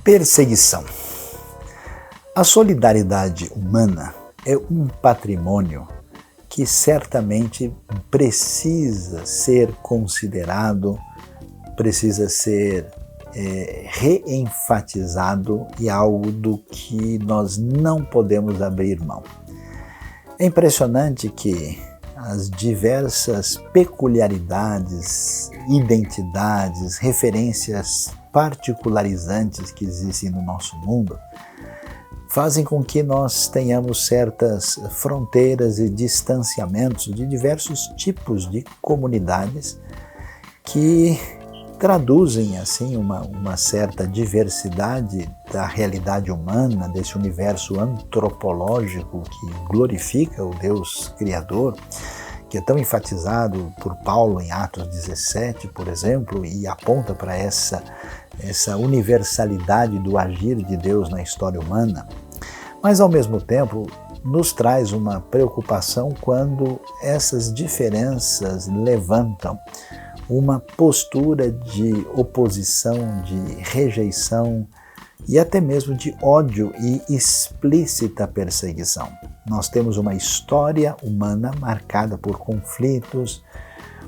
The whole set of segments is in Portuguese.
Perseguição. A solidariedade humana é um patrimônio que certamente precisa ser considerado, precisa ser reenfatizado e algo do que nós não podemos abrir mão. É impressionante que as diversas peculiaridades, identidades, referências particularizantes que existem no nosso mundo fazem com que nós tenhamos certas fronteiras e distanciamentos de diversos tipos de comunidades que traduzem assim uma certa diversidade da realidade humana, desse universo antropológico que glorifica o Deus Criador, que é tão enfatizado por Paulo em Atos 17, por exemplo, e aponta para essa universalidade do agir de Deus na história humana. Mas, ao mesmo tempo, nos traz uma preocupação quando essas diferenças levantam uma postura de oposição, de rejeição e até mesmo de ódio e explícita perseguição. Nós temos uma história humana marcada por conflitos,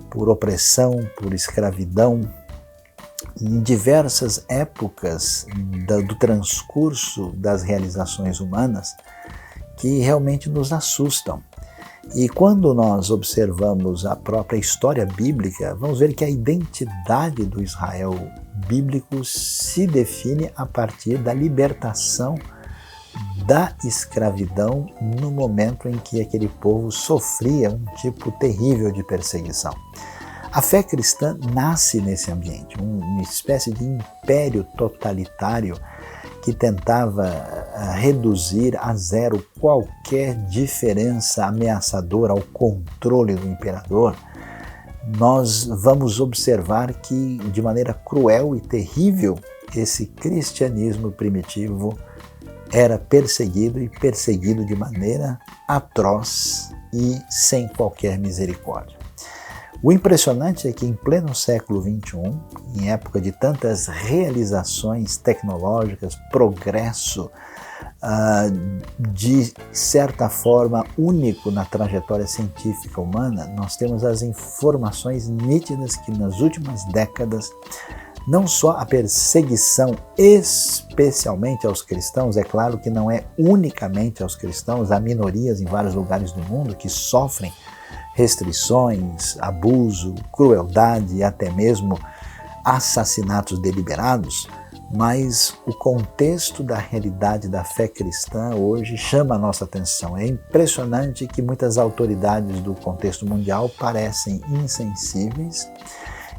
por opressão, por escravidão. Em diversas épocas do transcurso das realizações humanas que realmente nos assustam. E quando nós observamos a própria história bíblica, vamos ver que a identidade do Israel bíblico se define a partir da libertação da escravidão no momento em que aquele povo sofria um tipo terrível de perseguição. A fé cristã nasce nesse ambiente, uma espécie de império totalitário que tentava reduzir a zero qualquer diferença ameaçadora ao controle do imperador. Nós vamos observar que, de maneira cruel e terrível, esse cristianismo primitivo era perseguido e perseguido de maneira atroz e sem qualquer misericórdia. O impressionante é que em pleno século XXI, em época de tantas realizações tecnológicas, progresso, de certa forma único na trajetória científica humana, nós temos as informações nítidas que nas últimas décadas, não só a perseguição, especialmente aos cristãos, é claro que não é unicamente aos cristãos, há minorias em vários lugares do mundo que sofrem restrições, abuso, crueldade e até mesmo assassinatos deliberados, mas o contexto da realidade da fé cristã hoje chama a nossa atenção. É impressionante que muitas autoridades do contexto mundial parecem insensíveis.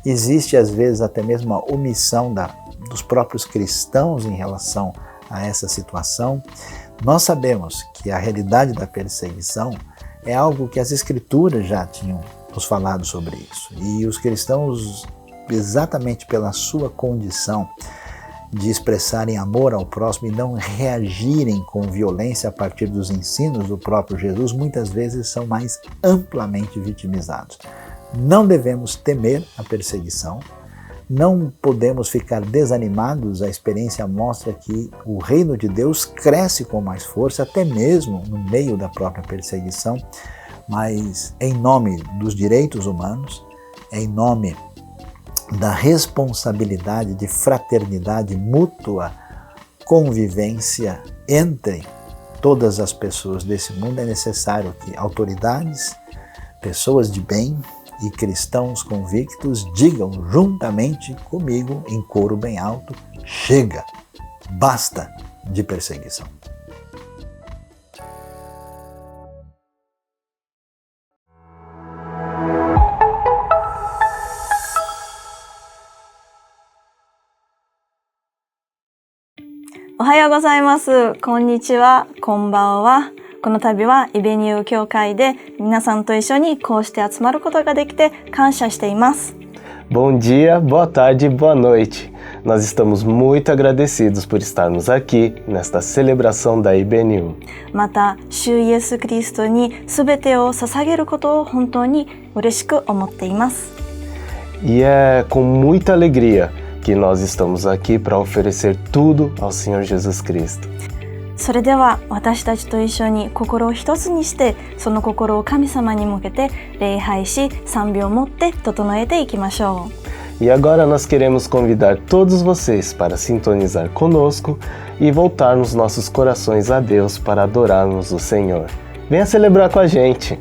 Existe às vezes até mesmo uma omissão dos próprios cristãos em relação a essa situação. Nós sabemos que a realidade da perseguição é algo que as Escrituras já tinham nos falado sobre isso. E os cristãos, exatamente pela sua condição de expressarem amor ao próximo e não reagirem com violência a partir dos ensinos do próprio Jesus, muitas vezes são mais amplamente vitimizados. Não devemos temer a perseguição, não podemos ficar desanimados. A experiência mostra que o reino de Deus cresce com mais força, até mesmo no meio da própria perseguição, mas em nome dos direitos humanos, em nome da responsabilidade de fraternidade mútua, convivência entre todas as pessoas desse mundo, é necessário que autoridades, pessoas de bem e cristãos convictos digam juntamente comigo em coro bem alto: chega, basta de perseguição. Ohayou gozaimasu, konnichiwa, konbanwa. この度はイベニュー教会で皆さんと一緒にこうして集まることができて感謝しています。Bom dia, boa tarde, boa noite. Nós estamos muito agradecidos por estarmos aqui nesta celebração da IBNU. また、主イエス・キリストに全てを捧げることを本当に嬉しく思っています。E é com muita alegria porque nós estamos aqui para oferecer tudo ao Senhor Jesus Cristo. それでは私たちと一緒に心を一つにして、その心を神様に向けて礼拝し、賛美を持って整えていきましょう。 E agora nós queremos convidar todos vocês para sintonizar conosco e voltarmos nossos corações a Deus para adorarmos o Senhor. Venha celebrar com a gente!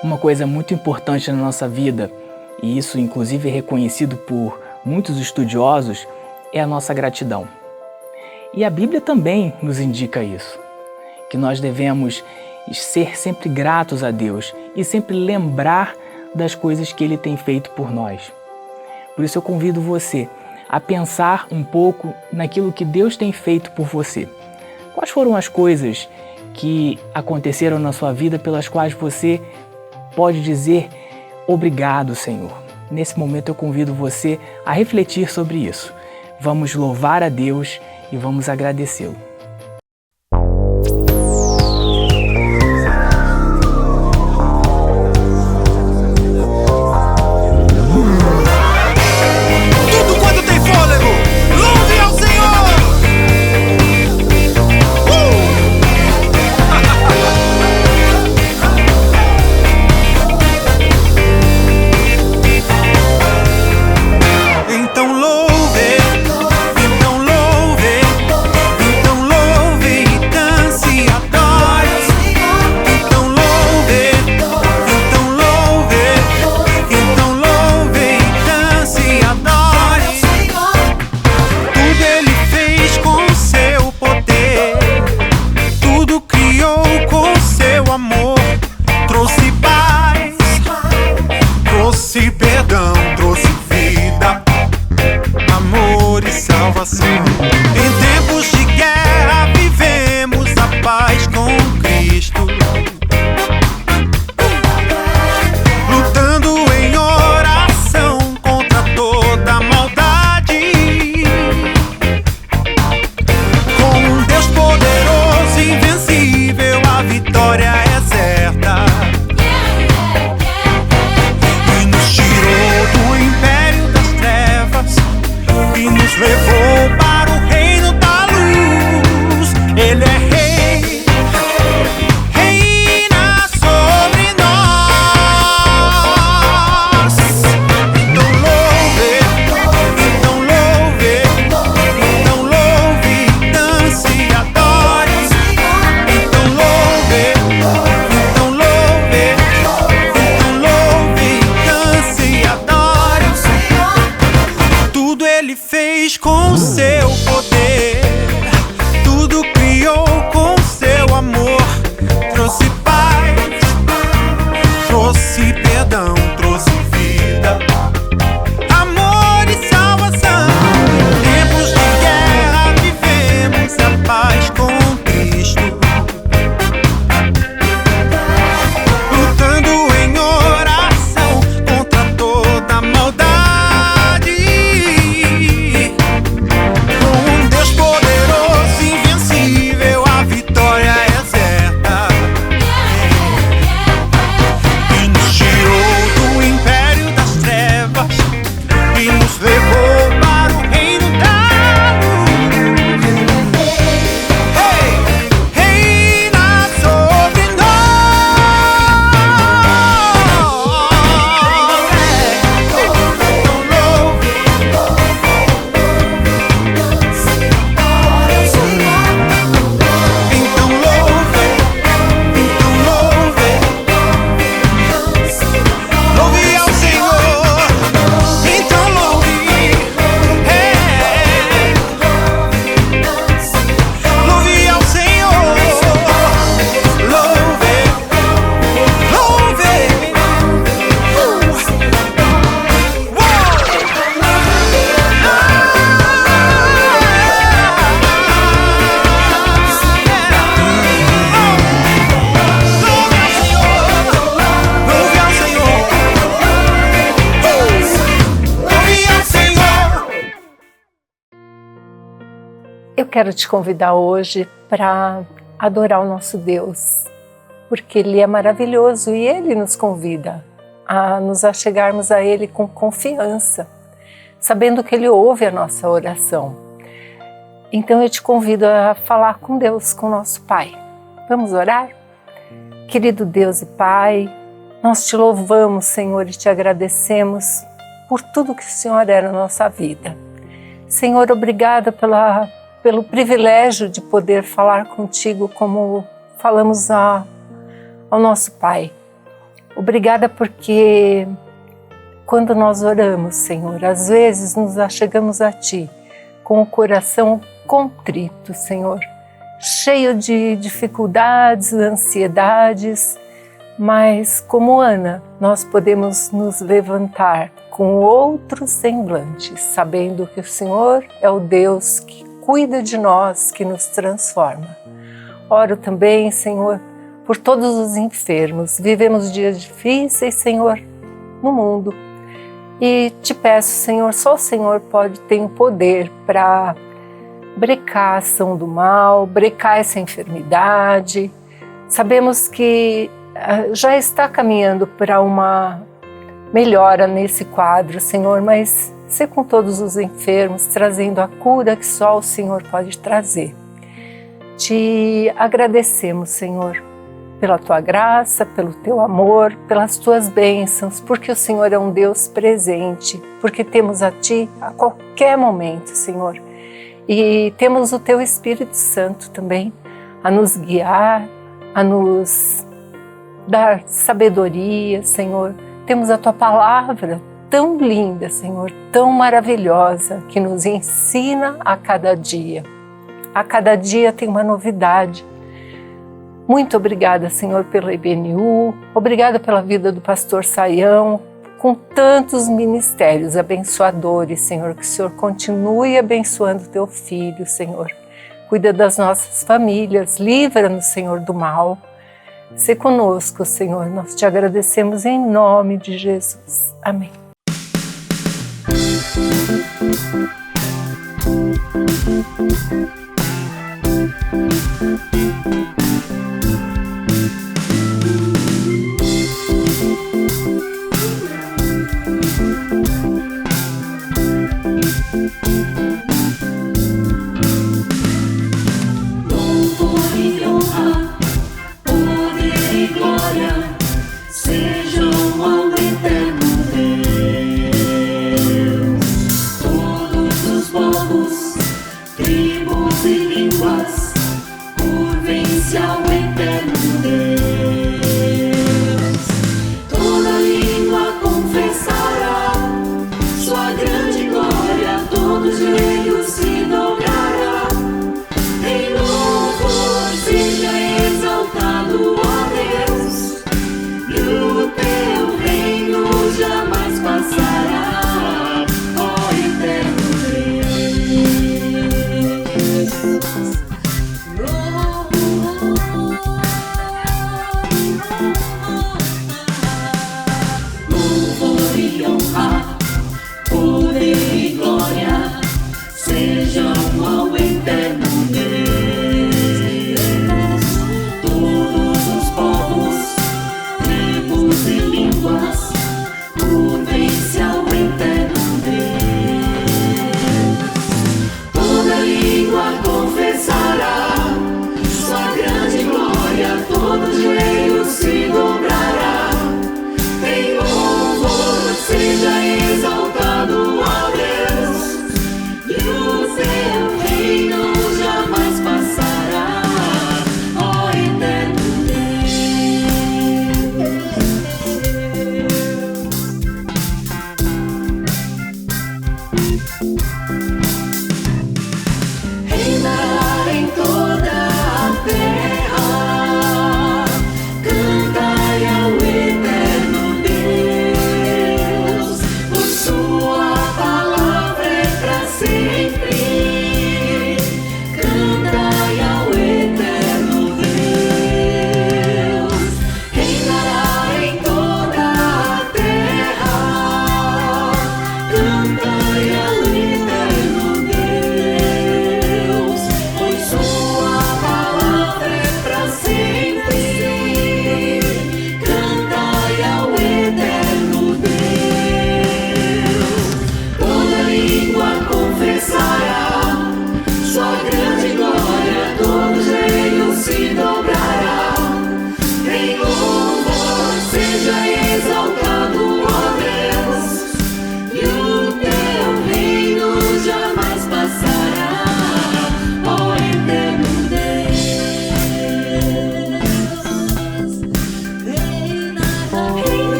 Uma coisa muito importante na nossa vida, e isso inclusive é reconhecido por muitos estudiosos, é a nossa gratidão. E a Bíblia também nos indica isso, que nós devemos ser sempre gratos a Deus e sempre lembrar das coisas que Ele tem feito por nós. Por isso eu convido você a pensar um pouco naquilo que Deus tem feito por você. Quais foram as coisas que aconteceram na sua vida pelas quais você pode dizer obrigado, Senhor? Nesse momento eu convido você a refletir sobre isso. vamos louvar a Deus e vamos agradecê-lo. Eu quero te convidar hoje para adorar o nosso Deus, porque Ele é maravilhoso e Ele nos convida a nos achegarmos a Ele com confiança, sabendo que Ele ouve a nossa oração. Então eu te convido a falar com Deus, com nosso Pai. Vamos orar? Querido Deus e Pai, nós te louvamos, Senhor, e te agradecemos por tudo que o Senhor é na nossa vida. Senhor, obrigada pelo privilégio de poder falar contigo como falamos ao nosso Pai. Obrigada porque quando nós oramos, Senhor, às vezes nos achegamos a Ti com o coração contrito, Senhor, cheio de dificuldades, ansiedades, mas como Ana, nós podemos nos levantar com outro semblante, sabendo que o Senhor é o Deus que cuida de nós, que nos transforma. Oro também, Senhor, por todos os enfermos. Vivemos dias difíceis, Senhor, no mundo. E te peço, Senhor, só o Senhor tem o poder para brecar a ação do mal, brecar essa enfermidade. Sabemos que já está caminhando para uma melhora nesse quadro, Senhor, mas ser com todos os enfermos, trazendo a cura que só o Senhor pode trazer. Te agradecemos, Senhor, pela Tua graça, pelo Teu amor, pelas Tuas bênçãos, porque o Senhor é um Deus presente, porque temos a Ti a qualquer momento, Senhor. E temos o Teu Espírito Santo também a nos guiar, a nos dar sabedoria, Senhor. Temos a Tua palavra tão linda, Senhor, tão maravilhosa, que nos ensina a cada dia. A cada dia tem uma novidade. Muito obrigada, Senhor, pela IBNU, obrigada pela vida do pastor Saião, com tantos ministérios abençoadores, Senhor, que o Senhor continue abençoando o Teu filho, Senhor. Cuida das nossas famílias, livra-nos, Senhor, do mal. Se conosco, Senhor, nós te agradecemos em nome de Jesus. Amém.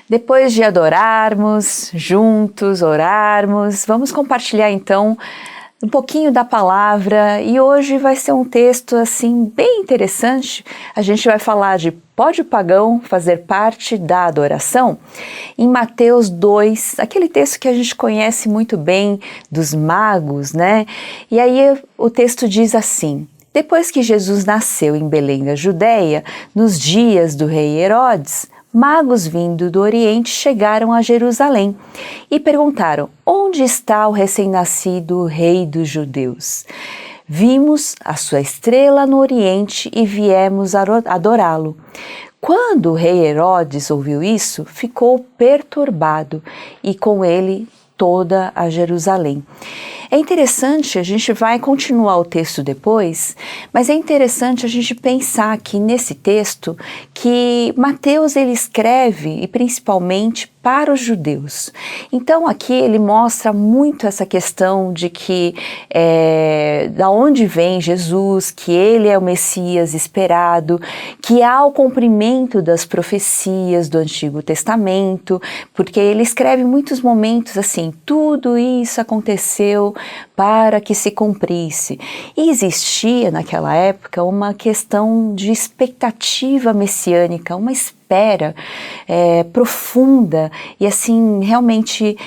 Depois de adorarmos juntos, orarmos, vamos compartilhar então um pouquinho da palavra, e hoje vai ser um texto assim bem interessante. A gente vai falar de pode o pagão fazer parte da adoração? Em Mateus 2, aquele texto que a gente conhece muito bem dos magos, né? E aí o texto diz assim: depois que Jesus nasceu em Belém da Judéia, nos dias do rei Herodes, magos vindo do Oriente chegaram a Jerusalém e perguntaram: onde está o recém-nascido rei dos judeus? Vimos a sua estrela no Oriente e viemos adorá-lo. Quando o rei Herodes ouviu isso, ficou perturbado e com ele toda a Jerusalém. É interessante, a gente vai continuar o texto depois, mas é interessante a gente pensar aqui nesse texto que Mateus ele escreve e principalmente para os judeus. Então aqui ele mostra muito essa questão de que da onde vem Jesus, que ele é o Messias esperado, que há o cumprimento das profecias do Antigo Testamento, porque ele escreve muitos momentos assim: tudo isso aconteceu para que se cumprisse. E existia naquela época uma questão de expectativa messiânica, uma espera profunda e assim realmente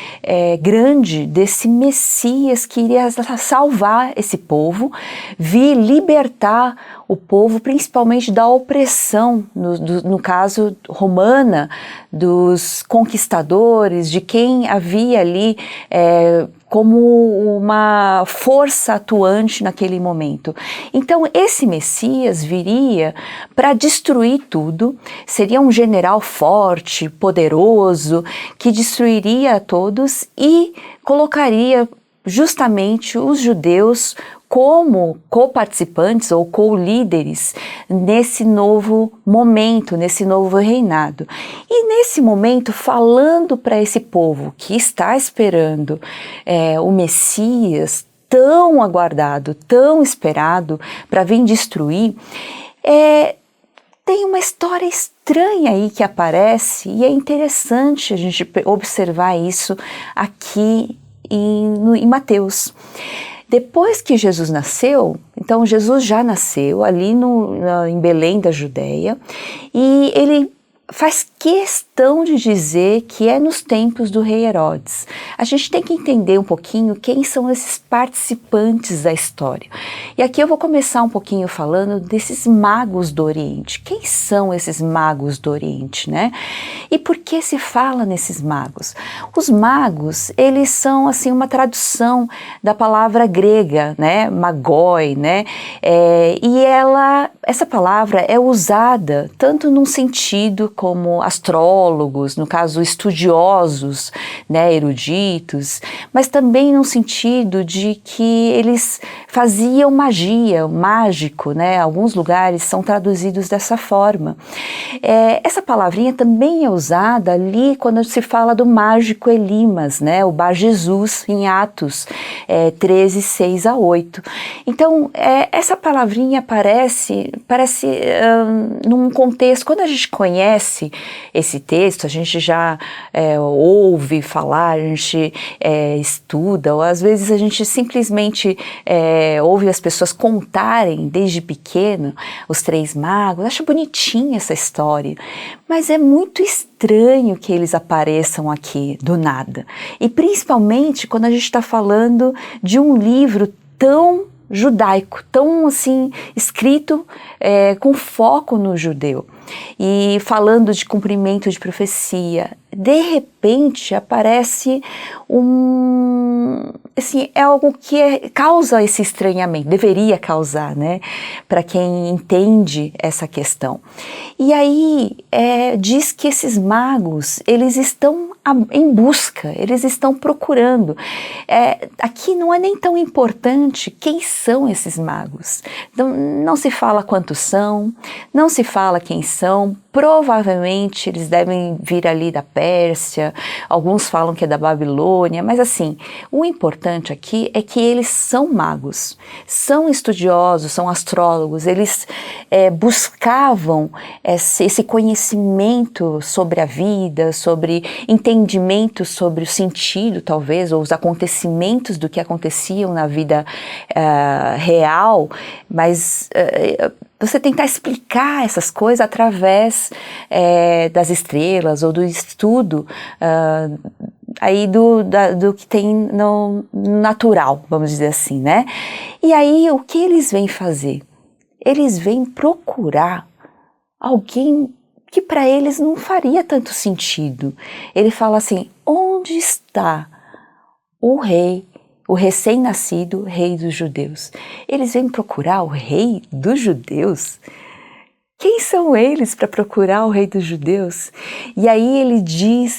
grande desse Messias que iria salvar esse povo, vir libertar o povo principalmente da opressão, no caso romana, dos conquistadores, de quem havia ali como uma força atuante naquele momento. Então esse Messias viria para destruir tudo, seria um general forte, poderoso, que destruiria a todos e colocaria justamente os judeus como co-participantes ou co-líderes nesse novo momento, nesse novo reinado. E nesse momento, falando para esse povo que está esperando o Messias tão aguardado, tão esperado para vir destruir, tem uma história estranha aí que aparece e é interessante a gente observar isso aqui em Mateus. Depois que Jesus nasceu, então Jesus já nasceu ali em Belém da Judéia e ele faz questão de dizer que é nos tempos do rei Herodes. A gente tem que entender um pouquinho quem são esses participantes da história. E aqui eu vou começar um pouquinho falando desses magos do Oriente. Quem são esses magos do Oriente, né? E por que se fala nesses magos? Os magos, eles são assim uma tradução da palavra grega, né? Magoi, né? E essa palavra é usada tanto num sentido como astrólogos, no caso estudiosos, né, eruditos, mas também no sentido de que eles faziam magia, mágico, né? Alguns lugares são traduzidos dessa forma. Essa palavrinha também é usada ali quando se fala do mágico Elimas, né? O Bar Jesus em Atos 13, 6 a 8. Então, essa palavrinha parece num contexto, quando a gente conhece esse texto, a gente já ouve falar, a gente estuda, ou às vezes a gente simplesmente ouve as pessoas contarem desde pequeno os três magos. Acho bonitinha essa história, mas é muito estranho que eles apareçam aqui do nada, e principalmente quando a gente está falando de um livro tão judaico, tão assim escrito com foco no judeu e falando de cumprimento de profecia. De repente aparece assim, é algo que causa esse estranhamento, deveria causar, né, para quem entende essa questão. E aí diz que esses magos, eles estão em busca, eles estão procurando. Aqui não é nem tão importante quem são esses magos. Então, não se fala quantos são, não se fala quem são. Provavelmente eles devem vir ali da Pérsia, alguns falam que é da Babilônia, mas assim, o importante aqui é que eles são magos, são estudiosos, são astrólogos, eles buscavam esse conhecimento sobre a vida, sobre entendimento sobre o sentido, talvez, ou os acontecimentos do que aconteciam na vida real, mas você tentar explicar essas coisas através das estrelas ou do estudo aí do que tem no natural, vamos dizer assim, né? E aí o que eles vêm fazer? Eles vêm procurar alguém que para eles não faria tanto sentido. Ele fala assim: onde está o rei, o recém-nascido rei dos judeus? Eles vêm procurar o rei dos judeus? Quem são eles para procurar o rei dos judeus? E aí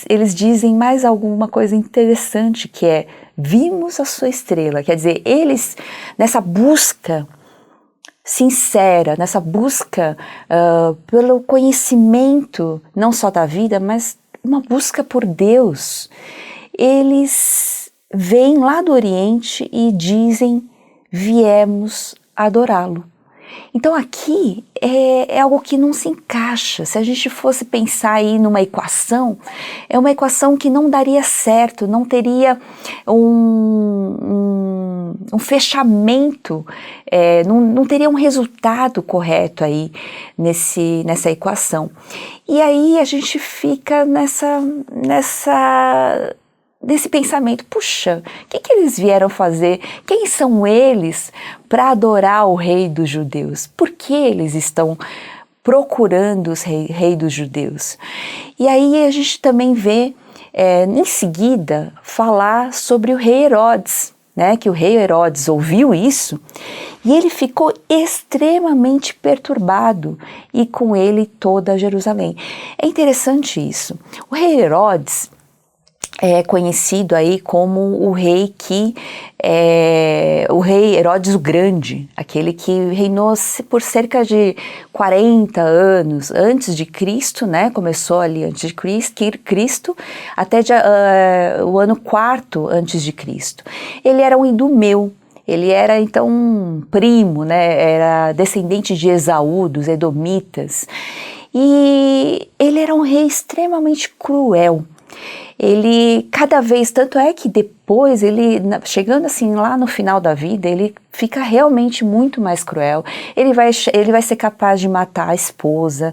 eles dizem mais alguma coisa interessante, que é: vimos a sua estrela. Quer dizer, eles, nessa busca sincera, nessa busca pelo conhecimento, não só da vida, mas uma busca por Deus, eles vêm lá do Oriente e dizem: viemos adorá-lo. Então aqui é algo que não se encaixa. Se a gente fosse pensar aí numa equação, é uma equação que não daria certo, não teria um fechamento, não teria um resultado correto aí nessa equação. E aí a gente fica nesse pensamento: puxa, o que eles vieram fazer? Quem são eles para adorar o rei dos judeus? Por que eles estão procurando o rei dos judeus? E aí a gente também vê, em seguida, falar sobre o rei Herodes, né? Que o rei Herodes ouviu isso e ele ficou extremamente perturbado, e com ele toda Jerusalém. É interessante isso. O rei Herodes é conhecido aí como o rei o rei Herodes o Grande, aquele que reinou por cerca de 40 anos antes de Cristo, né? Começou ali antes de Cristo até o ano 4 antes de Cristo. Ele era um idumeu. Ele era então um primo, né? Era descendente de Esaú, dos edomitas, e ele era um rei extremamente cruel. Ele cada vez, tanto é que depois ele, chegando assim lá no final da vida, ele fica realmente muito mais cruel. Ele vai ser capaz de matar a esposa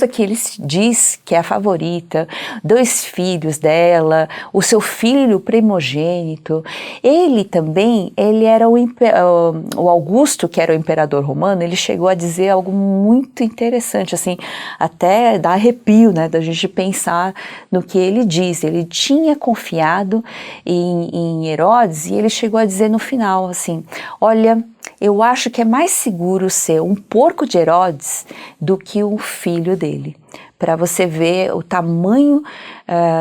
que ele diz que é a favorita, 2 filhos dela, o seu filho primogênito. Ele era o Augusto, que era o imperador romano. Ele chegou a dizer algo muito interessante, assim, até dá arrepio, né, da gente pensar no que ele diz. Ele tinha confiado em Herodes, e ele chegou a dizer no final assim: olha, eu acho que é mais seguro ser um porco de Herodes do que um filho dele. Para você ver o tamanho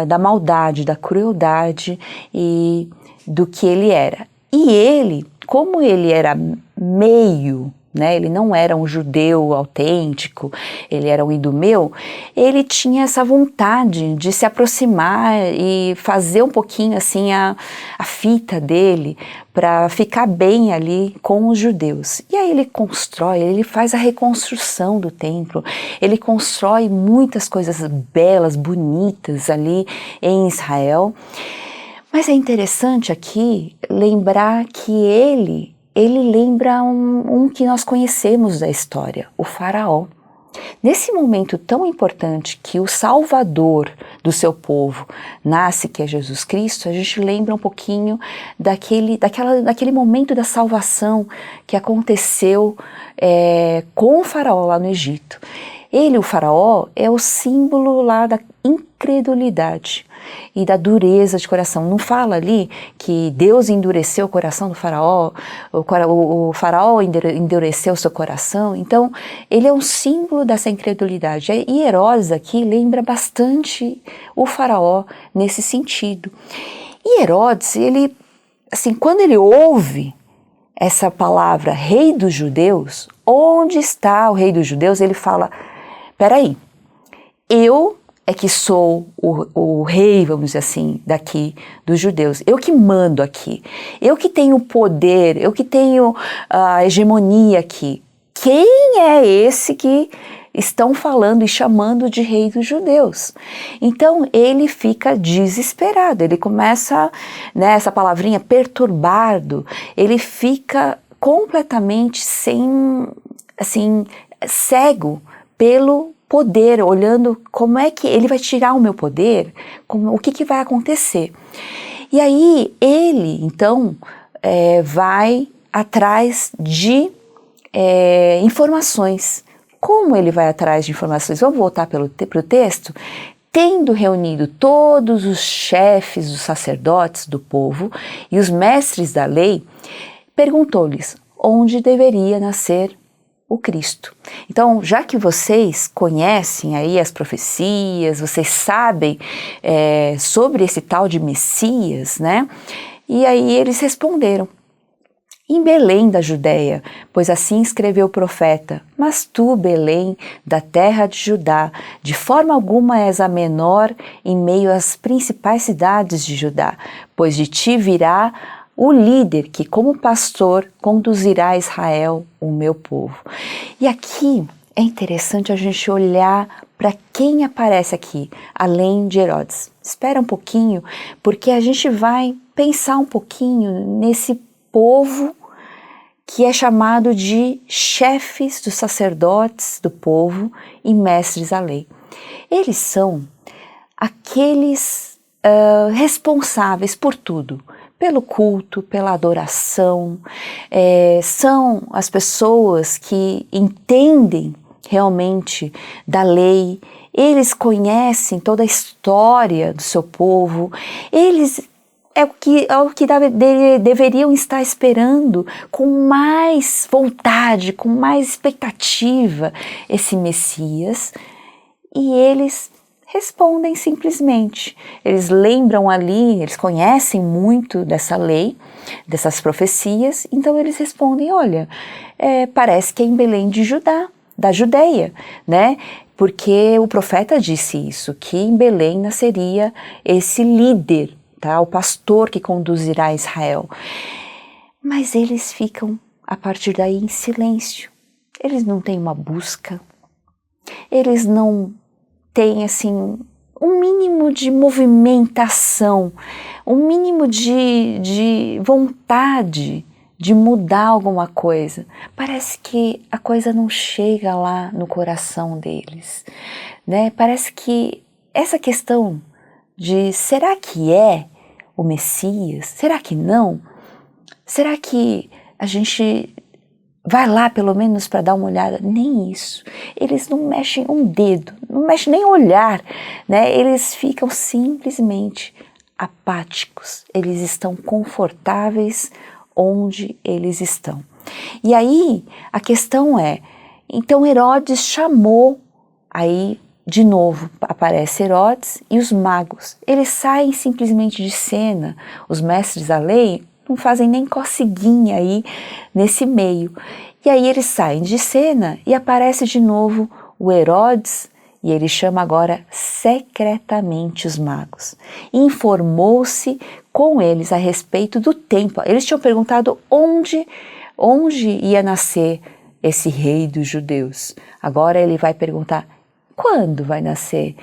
da maldade, da crueldade e do que ele era. E ele, como ele era meio, né, ele não era um judeu autêntico, ele era um idumeu, ele tinha essa vontade de se aproximar e fazer um pouquinho assim a fita dele para ficar bem ali com os judeus. E aí ele faz a reconstrução do templo, ele constrói muitas coisas belas, bonitas ali em Israel. Mas é interessante aqui lembrar que ele lembra um que nós conhecemos da história, o Faraó. Nesse momento tão importante que o Salvador do seu povo nasce, que é Jesus Cristo, a gente lembra um pouquinho daquele momento da salvação que aconteceu com o Faraó lá no Egito. O Faraó, é o símbolo lá da incredulidade e da dureza de coração. Não fala ali que Deus endureceu o coração do Faraó, o Faraó endureceu o seu coração. Então, ele é um símbolo dessa incredulidade. E Herodes aqui lembra bastante o Faraó nesse sentido. E Herodes, ele, assim, quando ele ouve essa palavra rei dos judeus, onde está o rei dos judeus? Ele fala: peraí, eu é que sou o rei, vamos dizer assim, daqui dos judeus. Eu que mando aqui. Eu que tenho poder, eu que tenho a hegemonia aqui. Quem é esse que estão falando e chamando de rei dos judeus? Então ele fica desesperado, ele começa, né, essa palavrinha, perturbado, ele fica completamente cego pelo poder, olhando como é que ele vai tirar o meu poder, o que vai acontecer. E aí ele, então, vai atrás de informações. Como ele vai atrás de informações? Vamos voltar para o texto? Tendo reunido todos os chefes dos sacerdotes do povo e os mestres da lei, perguntou-lhes onde deveria nascer o Cristo. Então, já que vocês conhecem aí as profecias, vocês sabem sobre esse tal de Messias, né? E aí eles responderam: em Belém da Judéia, pois assim escreveu o profeta: mas tu, Belém, da terra de Judá, de forma alguma és a menor em meio às principais cidades de Judá, pois de ti virá o líder que, como pastor, conduzirá a Israel, o meu povo. E aqui é interessante a gente olhar para quem aparece aqui, além de Herodes. Espera um pouquinho, porque a gente vai pensar um pouquinho nesse povo que é chamado de chefes dos sacerdotes do povo e mestres da lei. Eles são aqueles responsáveis por tudo, pelo culto, pela adoração, são as pessoas que entendem realmente da lei, eles conhecem toda a história do seu povo, eles é o que deveriam estar esperando com mais vontade, com mais expectativa esse Messias, e eles respondem simplesmente. Eles lembram ali, eles conhecem muito dessa lei, dessas profecias, então eles respondem: olha, parece que é em Belém de Judá, da Judeia, né? Porque o profeta disse isso, que em Belém nasceria esse líder, tá? O pastor que conduzirá Israel. Mas eles ficam, a partir daí, em silêncio. Eles não têm uma busca, eles não têm, assim, um mínimo de movimentação, um mínimo de vontade de mudar alguma coisa. Parece que a coisa não chega lá no coração deles, né? Parece que essa questão de será que é o Messias? Será que não? Será que a gente vai lá pelo menos para dar uma olhada? Nem isso. Eles não mexem um dedo, não mexem nem o olhar, né? Eles ficam simplesmente apáticos. Eles estão confortáveis onde eles estão. E aí a questão é, então Herodes chamou, aí de novo aparece Herodes e os magos. Eles saem simplesmente de cena, os mestres da lei não fazem nem coceguinha aí nesse meio. E aí eles saem de cena e aparece de novo o Herodes, e ele chama agora secretamente os magos. Informou-se com eles a respeito do tempo. Eles tinham perguntado onde ia nascer esse rei dos judeus. Agora ele vai perguntar quando vai nascer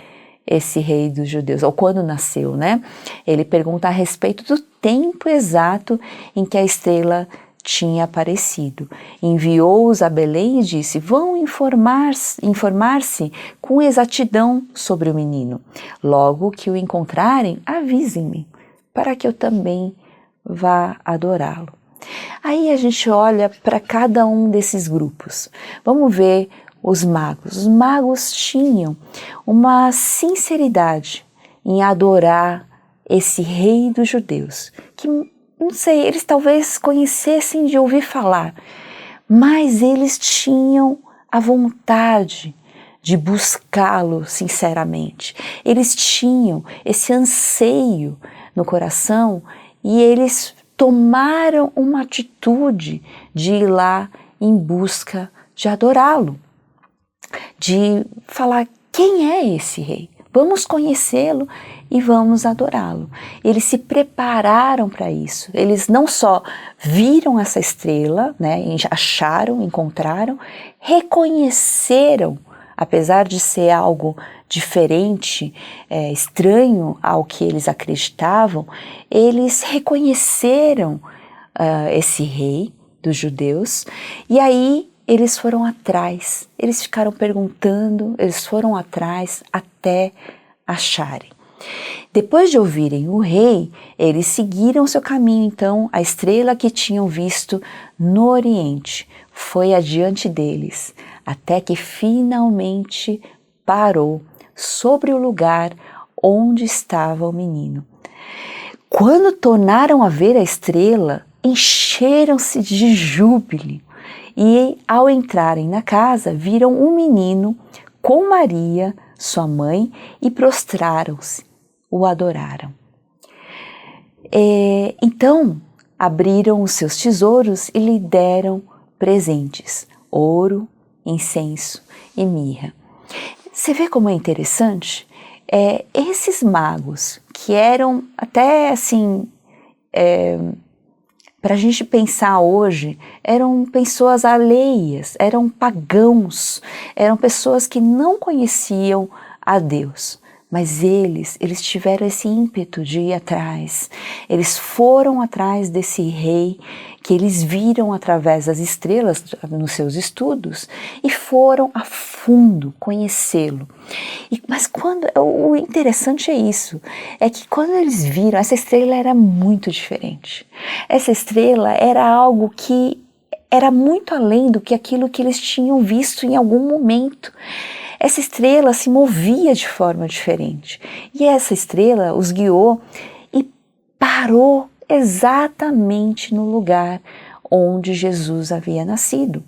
esse rei dos judeus, ou quando nasceu, né? Ele pergunta a respeito do tempo exato em que a estrela tinha aparecido. Enviou-os a Belém e disse: vão informar-se com exatidão sobre o menino. Logo que o encontrarem, avisem-me, para que eu também vá adorá-lo. Aí a gente olha para cada um desses grupos. Vamos ver os magos. Os magos tinham uma sinceridade em adorar esse rei dos judeus, que, não sei, eles talvez conhecessem de ouvir falar, mas eles tinham a vontade de buscá-lo sinceramente. Eles tinham esse anseio no coração e eles tomaram uma atitude de ir lá em busca de adorá-lo. de falar: quem é esse rei? Vamos conhecê-lo e vamos adorá-lo. Eles se prepararam para isso. Eles não só viram essa estrela, né, acharam, encontraram, reconheceram, apesar de ser algo diferente, estranho ao que eles acreditavam, eles reconheceram esse rei dos judeus, e aí eles foram atrás, eles ficaram perguntando, eles foram atrás até acharem. Depois de ouvirem o rei, eles seguiram seu caminho. Então a estrela que tinham visto no Oriente foi adiante deles, até que finalmente parou sobre o lugar onde estava o menino. Quando tornaram a ver a estrela, encheram-se de júbilo e, ao entrarem na casa, viram um menino com Maria, sua mãe, e prostraram-se, o adoraram. Então abriram os seus tesouros e lhe deram presentes: ouro, incenso e mirra. Você vê como é interessante? Esses magos, que eram até assim, para a gente pensar hoje, eram pessoas alheias, eram pagãos, eram pessoas que não conheciam a Deus. Mas eles tiveram esse ímpeto de ir atrás. Eles foram atrás desse rei que eles viram através das estrelas nos seus estudos e foram a fundo conhecê-lo. Mas o interessante é isso, é que quando eles viram, essa estrela era muito diferente. Essa estrela era algo que era muito além do que aquilo que eles tinham visto em algum momento. Essa estrela se movia de forma diferente. E essa estrela os guiou e parou exatamente no lugar onde Jesus havia nascido.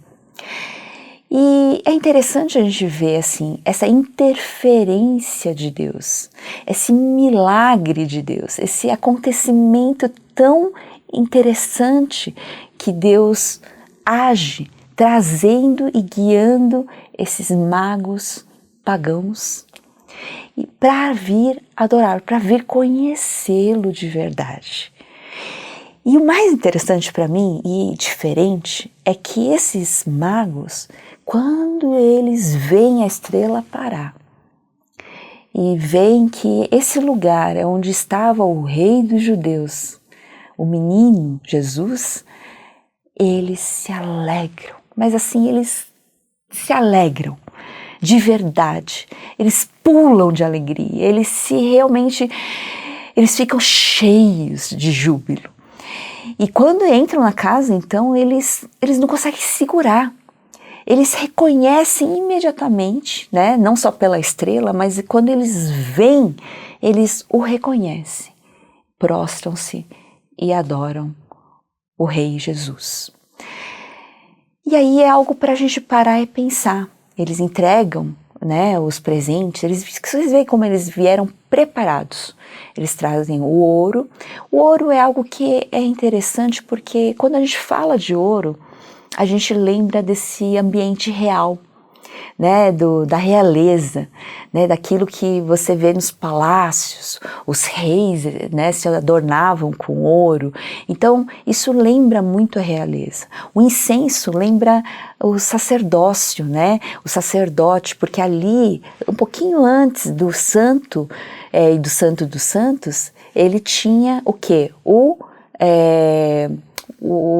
E é interessante a gente ver assim, essa interferência de Deus, esse milagre de Deus, esse acontecimento tão interessante que Deus age, trazendo e guiando esses magos pagãos para vir adorar, para vir conhecê-lo de verdade. E o mais interessante para mim e diferente é que esses magos, quando eles veem a estrela parar e veem que esse lugar é onde estava o rei dos judeus, o menino Jesus, eles se alegram. Mas assim, eles se alegram de verdade, eles pulam de alegria, eles ficam cheios de júbilo. E quando entram na casa, então, eles não conseguem se segurar. Eles reconhecem imediatamente, né? Não só pela estrela, mas quando eles veem, eles o reconhecem, prostram-se e adoram o Rei Jesus. E aí é algo para a gente parar e pensar. Eles entregam, né, os presentes, vocês veem como eles vieram preparados. Eles trazem o ouro. O ouro é algo que é interessante porque quando a gente fala de ouro, a gente lembra desse ambiente real, né, da realeza, né, daquilo que você vê nos palácios, os reis, né, se adornavam com ouro. Então isso lembra muito a realeza. O incenso lembra o sacerdócio, né, o sacerdote, porque ali, um pouquinho antes do santo e do santo dos santos, ele tinha o quê? O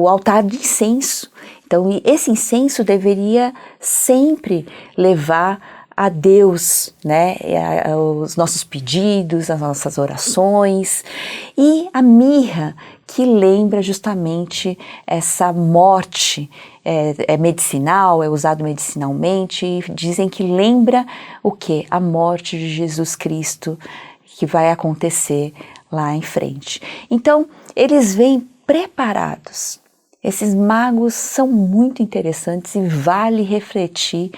altar de incenso. Então, esse incenso deveria sempre levar a Deus, né, os nossos pedidos, as nossas orações, e a mirra, que lembra justamente essa morte, é medicinal, é usado medicinalmente, e dizem que lembra o quê? A morte de Jesus Cristo, que vai acontecer lá em frente. Então, eles vêm preparados. Esses magos são muito interessantes e vale refletir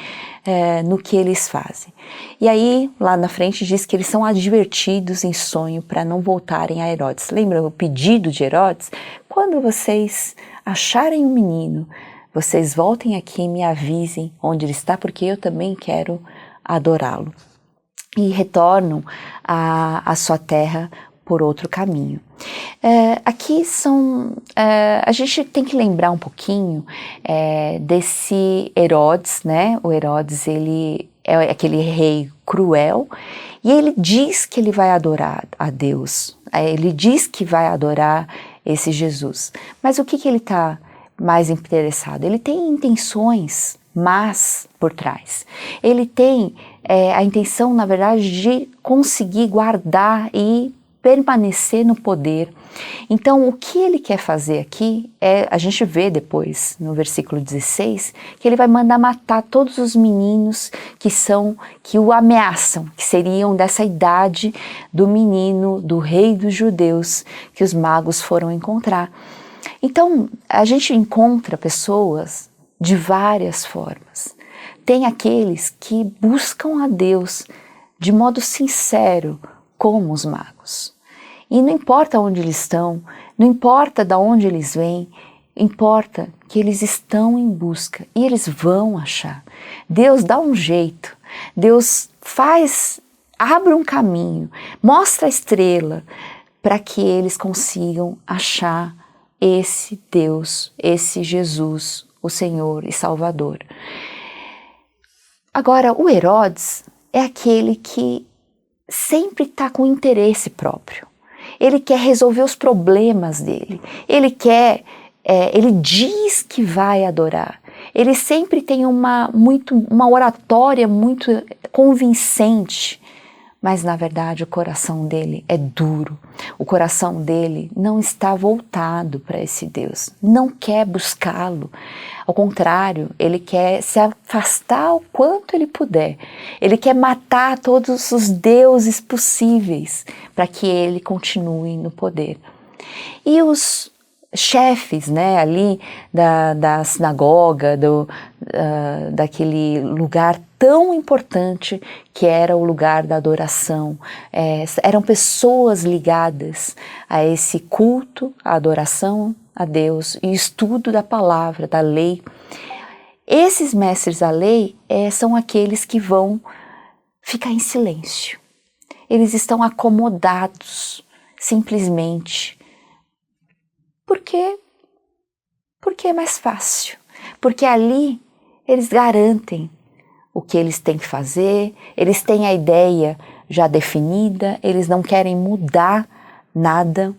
no que eles fazem. E aí, lá na frente, diz que eles são advertidos em sonho para não voltarem a Herodes. Lembra o pedido de Herodes? Quando vocês acharem um menino, vocês voltem aqui e me avisem onde ele está, porque eu também quero adorá-lo. E retornam à sua terra por outro caminho. Aqui a gente tem que lembrar um pouquinho desse Herodes, né? O Herodes, ele é aquele rei cruel, e ele diz que ele vai adorar a Deus, ele diz que vai adorar esse Jesus. Mas o que ele está mais interessado? Ele tem intenções más por trás. Ele tem a intenção, na verdade, de conseguir guardar e permanecer no poder. Então, o que ele quer fazer aqui a gente vê depois, no versículo 16, que ele vai mandar matar todos os meninos que o ameaçam, que seriam dessa idade do menino, do rei dos judeus, que os magos foram encontrar. Então, a gente encontra pessoas de várias formas. Tem aqueles que buscam a Deus de modo sincero, como os magos. E não importa onde eles estão, não importa de onde eles vêm, importa que eles estão em busca e eles vão achar. Deus dá um jeito, Deus abre um caminho, mostra a estrela para que eles consigam achar esse Deus, esse Jesus, o Senhor e Salvador. Agora, o Herodes é aquele que sempre está com interesse próprio. Ele quer resolver os problemas dele. Ele diz que vai adorar. Ele sempre tem uma oratória muito convincente, mas na verdade o coração dele é duro. O coração dele não está voltado para esse Deus, não quer buscá-lo. Ao contrário, ele quer se afastar o quanto ele puder. Ele quer matar todos os deuses possíveis para que ele continue no poder. E os chefes, né, ali da sinagoga, daquele lugar tão importante que era o lugar da adoração, eram pessoas ligadas a esse culto, a adoração a Deus e estudo da palavra, da lei. Esses mestres da lei são aqueles que vão ficar em silêncio. Eles estão acomodados, simplesmente. Por quê? Porque é mais fácil. Porque ali eles garantem o que eles têm que fazer, eles têm a ideia já definida, eles não querem mudar nada.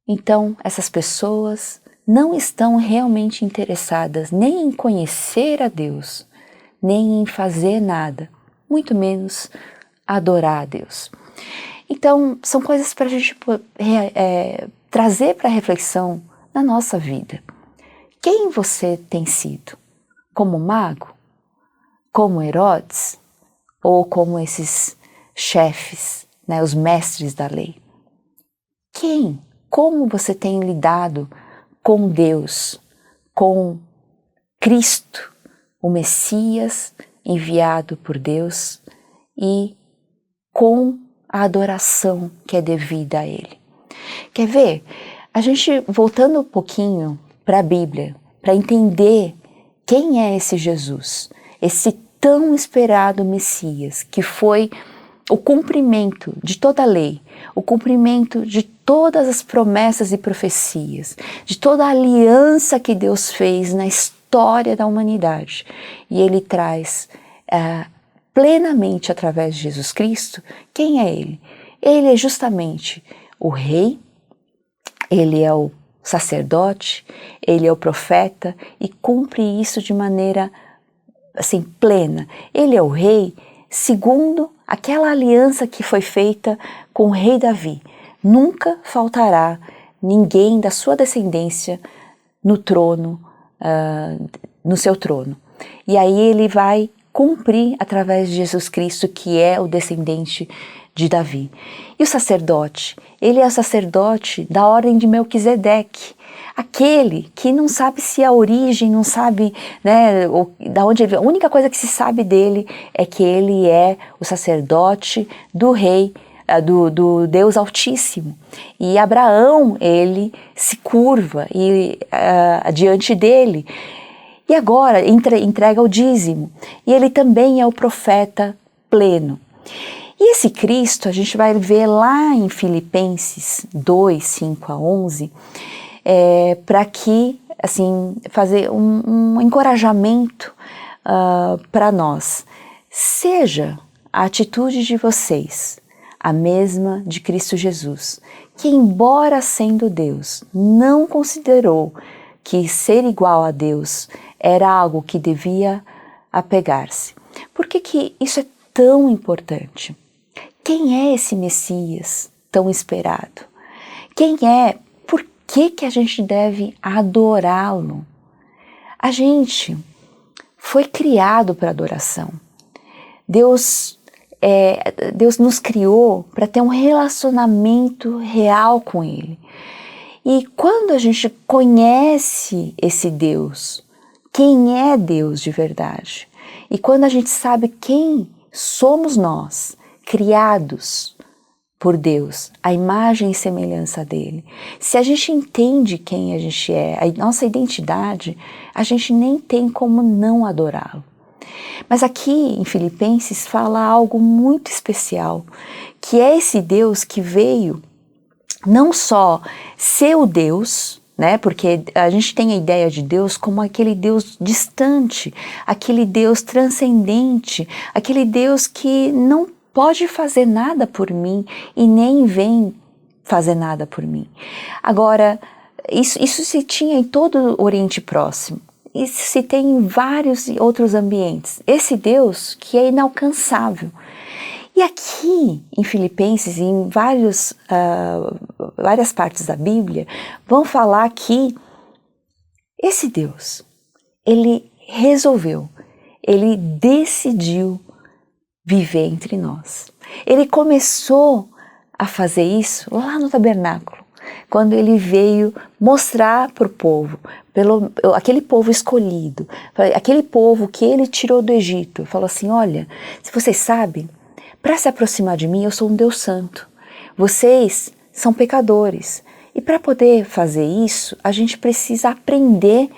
Então, essas pessoas não estão realmente interessadas nem em conhecer a Deus, nem em fazer nada, muito menos adorar a Deus. Então, são coisas para a gente trazer para a reflexão na nossa vida. Quem você tem sido? Como mago? Como Herodes? Ou como esses chefes, né, os mestres da lei? Quem? Como você tem lidado com Deus, com Cristo, o Messias enviado por Deus, e com a adoração que é devida a Ele? Quer ver? A gente, voltando um pouquinho para a Bíblia, para entender quem é esse Jesus, esse tão esperado Messias, que foi o cumprimento de toda a lei, o cumprimento de todas as promessas e profecias, de toda a aliança que Deus fez na história da humanidade. E Ele traz plenamente através de Jesus Cristo. Quem é Ele? Ele é justamente o Rei, Ele é o sacerdote, Ele é o profeta e cumpre isso de maneira assim, plena. Ele é o Rei segundo aquela aliança que foi feita com o rei Davi. Nunca faltará ninguém da sua descendência no trono, no seu trono. E aí ele vai cumprir através de Jesus Cristo, que é o descendente de Davi. E o sacerdote? Ele é o sacerdote da ordem de Melquisedeque, aquele que não sabe se a origem, não sabe, né, da onde ele veio. A única coisa que se sabe dele é que ele é o sacerdote do rei, do Deus Altíssimo. E Abraão, ele se curva diante dele. E agora entrega o dízimo. E ele também é o profeta pleno. E esse Cristo, a gente vai ver lá em Filipenses 2, 5 a 11, para que, assim, fazer um encorajamento para nós. Seja a atitude de vocês a mesma de Cristo Jesus, que embora sendo Deus, não considerou que ser igual a Deus era algo que devia apegar-se. Por que isso é tão importante? Quem é esse Messias tão esperado? Quem é? Por que a gente deve adorá-lo? A gente foi criado para adoração. Deus nos criou para ter um relacionamento real com Ele. E quando a gente conhece esse Deus, quem é Deus de verdade, e quando a gente sabe quem somos nós, criados por Deus, a imagem e semelhança dele, se a gente entende quem a gente é, a nossa identidade, a gente nem tem como não adorá-lo. Mas aqui em Filipenses fala algo muito especial, que é esse Deus que veio não só ser o Deus, né? Porque a gente tem a ideia de Deus como aquele Deus distante, aquele Deus transcendente, aquele Deus que não pode fazer nada por mim e nem vem fazer nada por mim. Agora, isso se tinha em todo o Oriente Próximo. Isso se tem em vários outros ambientes. Esse Deus que é inalcançável. E aqui em Filipenses, em várias partes da Bíblia, vão falar que esse Deus, ele resolveu, ele decidiu viver entre nós. Ele começou a fazer isso lá no tabernáculo, quando ele veio mostrar para o povo, aquele povo escolhido, aquele povo que ele tirou do Egito, falou assim: olha, se vocês sabem, para se aproximar de mim, eu sou um Deus santo. Vocês são pecadores. E para poder fazer isso, a gente precisa aprender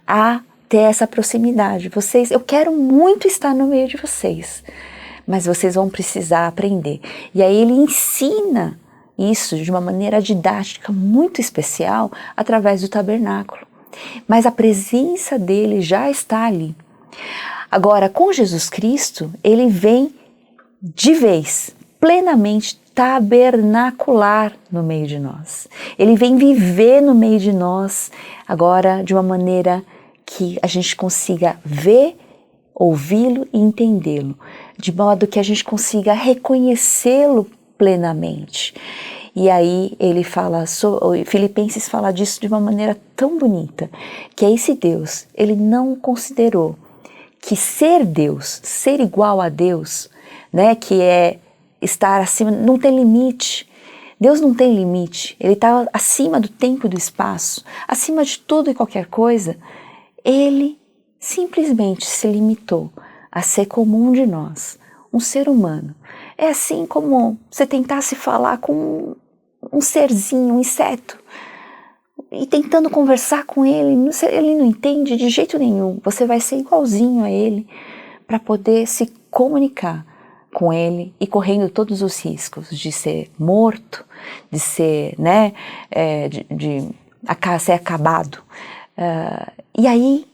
a ter essa proximidade. Eu quero muito estar no meio de vocês, mas vocês vão precisar aprender. E aí ele ensina isso de uma maneira didática muito especial através do tabernáculo. Mas a presença dele já está ali. Agora, com Jesus Cristo, ele vem de vez, plenamente tabernacular no meio de nós. Ele vem viver no meio de nós, agora de uma maneira que a gente consiga ver, ouvi-lo e entendê-lo, de modo que a gente consiga reconhecê-lo plenamente. E aí ele fala, Filipenses fala disso de uma maneira tão bonita, que é esse Deus, ele não considerou que ser Deus, ser igual a Deus, né, que é estar acima, não tem limite. Deus não tem limite, ele está acima do tempo e do espaço, acima de tudo e qualquer coisa. Ele simplesmente se limitou a ser como um de nós, um ser humano. É assim como você tentasse falar com um serzinho, um inseto, e tentando conversar com ele não entende de jeito nenhum. Você vai ser igualzinho a ele para poder se comunicar com ele e correndo todos os riscos de ser morto, de ser, né, ser acabado. E aí,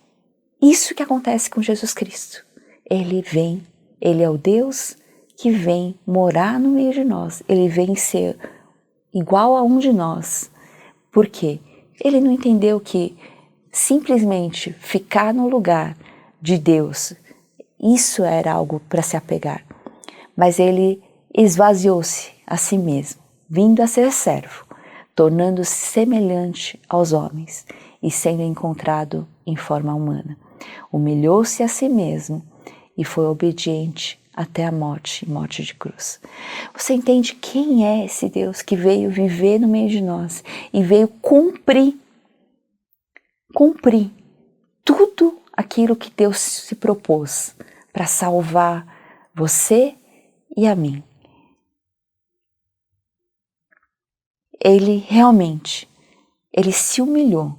isso que acontece com Jesus Cristo. Ele vem, ele é o Deus que vem morar no meio de nós. Ele vem ser igual a um de nós. Por quê? Ele não entendeu que simplesmente ficar no lugar de Deus, isso era algo para se apegar. Mas ele esvaziou-se a si mesmo, vindo a ser servo, tornando-se semelhante aos homens e sendo encontrado em forma humana. Humilhou-se a si mesmo e foi obediente até a morte de cruz. Você entende quem é esse Deus que veio viver no meio de nós e veio cumprir tudo aquilo que Deus se propôs para salvar você e a mim. Ele realmente, ele se humilhou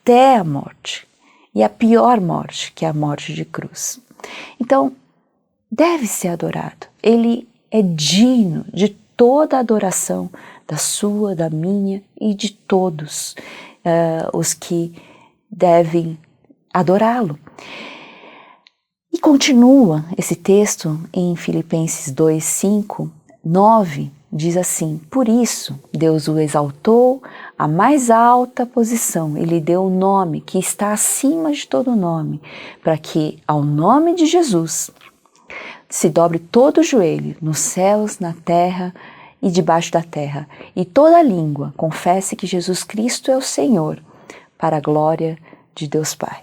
até a morte, e a pior morte, que é a morte de cruz. Então, deve ser adorado. Ele é digno de toda a adoração, da sua, da minha e de todos os que devem adorá-lo. E continua esse texto em Filipenses 2, 5, 9, diz assim: por isso Deus o exaltou à mais alta posição e lhe deu o nome que está acima de todo nome, para que ao nome de Jesus se dobre todo o joelho, nos céus, na terra e debaixo da terra, e toda língua confesse que Jesus Cristo é o Senhor, para a glória de Deus Pai.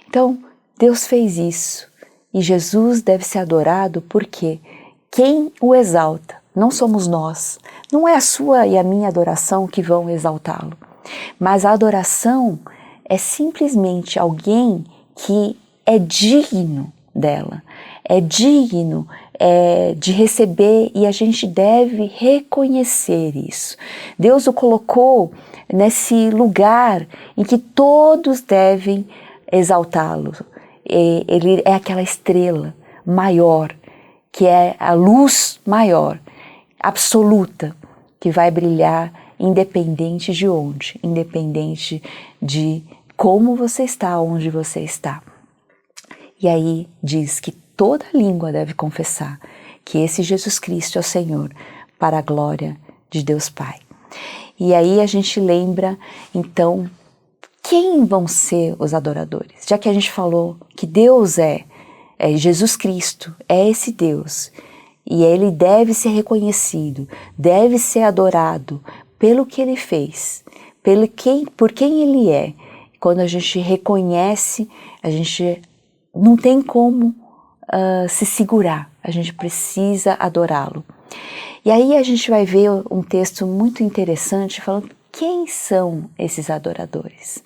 Então, Deus fez isso, e Jesus deve ser adorado porque quem o exalta não somos nós, não é a sua e a minha adoração que vão exaltá-lo, mas a adoração é simplesmente alguém que é digno dela, é digno de receber, e a gente deve reconhecer isso. Deus o colocou nesse lugar em que todos devem exaltá-lo. Ele é aquela estrela maior, que é a luz maior, absoluta, que vai brilhar independente de onde, independente de como você está, onde você está. E aí diz que toda língua deve confessar que esse Jesus Cristo é o Senhor, para a glória de Deus Pai. E aí a gente lembra, então, quem vão ser os adoradores? Já que a gente falou que Deus é Jesus Cristo, é esse Deus, e Ele deve ser reconhecido, deve ser adorado pelo que Ele fez, por quem Ele é. Quando a gente reconhece, a gente não tem como se segurar, a gente precisa adorá-lo. E aí a gente vai ver um texto muito interessante falando quem são esses adoradores.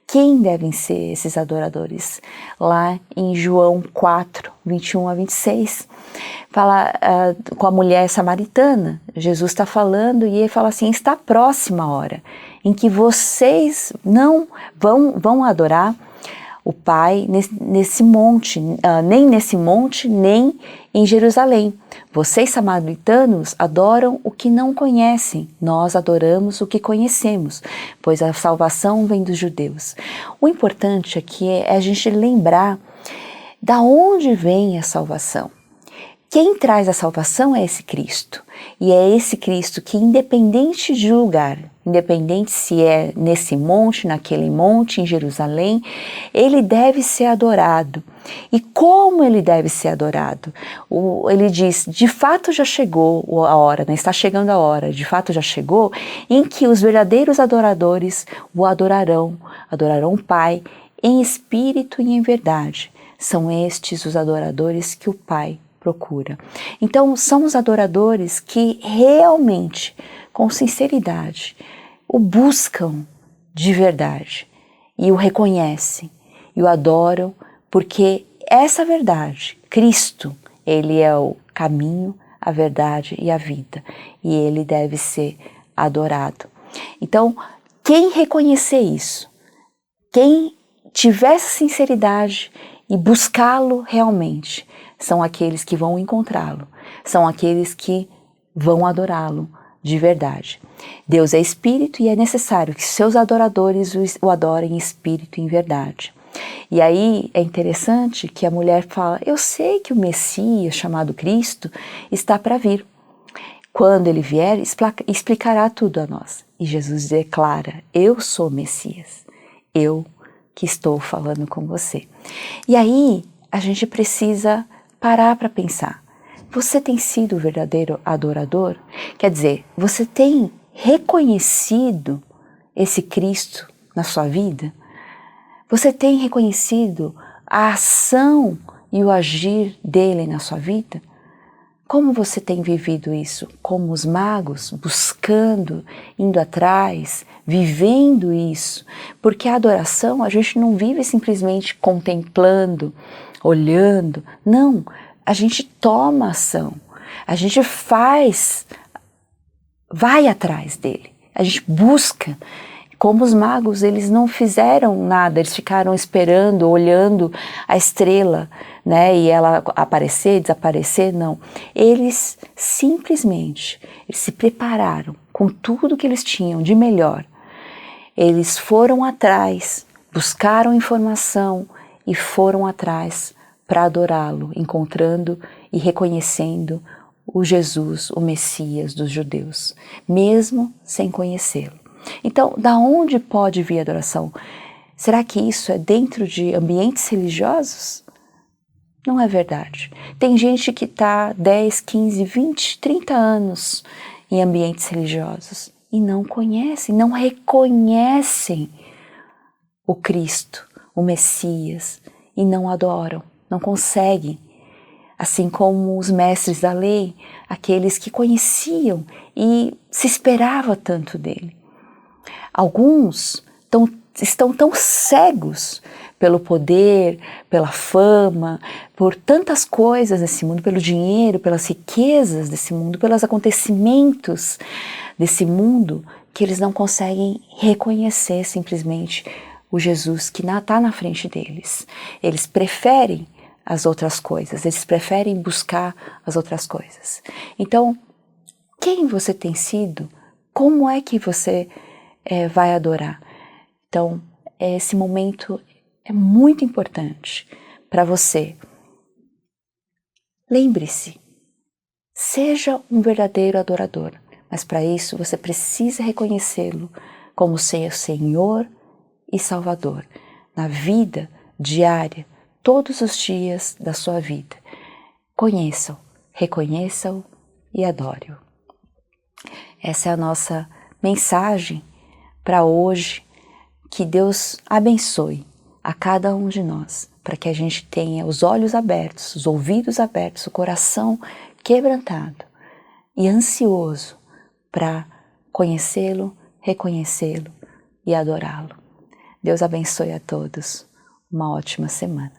Quem devem ser esses adoradores? Lá em João 4, 21 a 26, fala com a mulher samaritana. Jesus está falando e ele fala assim: está próxima a hora em que vocês não vão adorar o Pai nesse monte, nem nesse monte, nem em Jerusalém. Vocês samaritanos adoram o que não conhecem, nós adoramos o que conhecemos, pois a salvação vem dos judeus. O importante aqui é a gente lembrar da onde vem a salvação. Quem traz a salvação é esse Cristo, e é esse Cristo que, independente de lugar, independente se é nesse monte, naquele monte, em Jerusalém, ele deve ser adorado. E como ele deve ser adorado? Ele diz: de fato já chegou a hora, está chegando a hora, de fato já chegou, em que os verdadeiros adoradores o adorarão o Pai em espírito e em verdade. São estes os adoradores que o Pai procura. Então, são os adoradores que realmente, com sinceridade, o buscam de verdade e o reconhecem e o adoram, porque essa verdade, Cristo, ele é o caminho, a verdade e a vida, e ele deve ser adorado. Então, quem reconhecer isso, quem tiver essa sinceridade e buscá-lo realmente, são aqueles que vão encontrá-lo, são aqueles que vão adorá-lo de verdade. Deus é espírito e é necessário que seus adoradores o adorem em espírito e em verdade. E aí é interessante que a mulher fala: eu sei que o Messias, chamado Cristo, está para vir. Quando ele vier, explicará tudo a nós. E Jesus declara: eu sou o Messias, eu que estou falando com você. E aí a gente precisa parar para pensar. Você tem sido o verdadeiro adorador? Quer dizer, você tem reconhecido esse Cristo na sua vida? Você tem reconhecido a ação e o agir dele na sua vida? Como você tem vivido isso? Como os magos, buscando, indo atrás, vivendo isso? Porque a adoração, a gente não vive simplesmente contemplando, olhando. Não, a gente toma ação, a gente vai atrás dele, a gente busca Como os magos, eles não fizeram nada, eles ficaram esperando, olhando a estrela, né, e ela aparecer, desaparecer, não. Eles simplesmente se prepararam com tudo que eles tinham de melhor. Eles foram atrás, buscaram informação e foram atrás para adorá-lo, encontrando e reconhecendo o Jesus, o Messias dos judeus, mesmo sem conhecê-lo. Então, da onde pode vir a adoração? Será que isso é dentro de ambientes religiosos? Não é verdade. Tem gente que está 10, 15, 20, 30 anos em ambientes religiosos e não conhecem, não reconhecem o Cristo, o Messias, e não adoram, não conseguem. Assim como os mestres da lei, aqueles que conheciam e se esperava tanto dele. Alguns estão tão cegos pelo poder, pela fama, por tantas coisas desse mundo, pelo dinheiro, pelas riquezas desse mundo, pelos acontecimentos desse mundo, que eles não conseguem reconhecer simplesmente o Jesus que está na frente deles. Eles preferem as outras coisas, eles preferem buscar as outras coisas. Então, quem você tem sido? Como é que você vai adorar? Então, esse momento é muito importante para você. Lembre-se, seja um verdadeiro adorador, mas para isso você precisa reconhecê-lo como seu Senhor e Salvador na vida diária, todos os dias da sua vida. Conheça-o, reconheça-o e adore-o. Essa é a nossa mensagem para hoje. Que Deus abençoe a cada um de nós, para que a gente tenha os olhos abertos, os ouvidos abertos, o coração quebrantado e ansioso para conhecê-lo, reconhecê-lo e adorá-lo. Deus abençoe a todos. Uma ótima semana.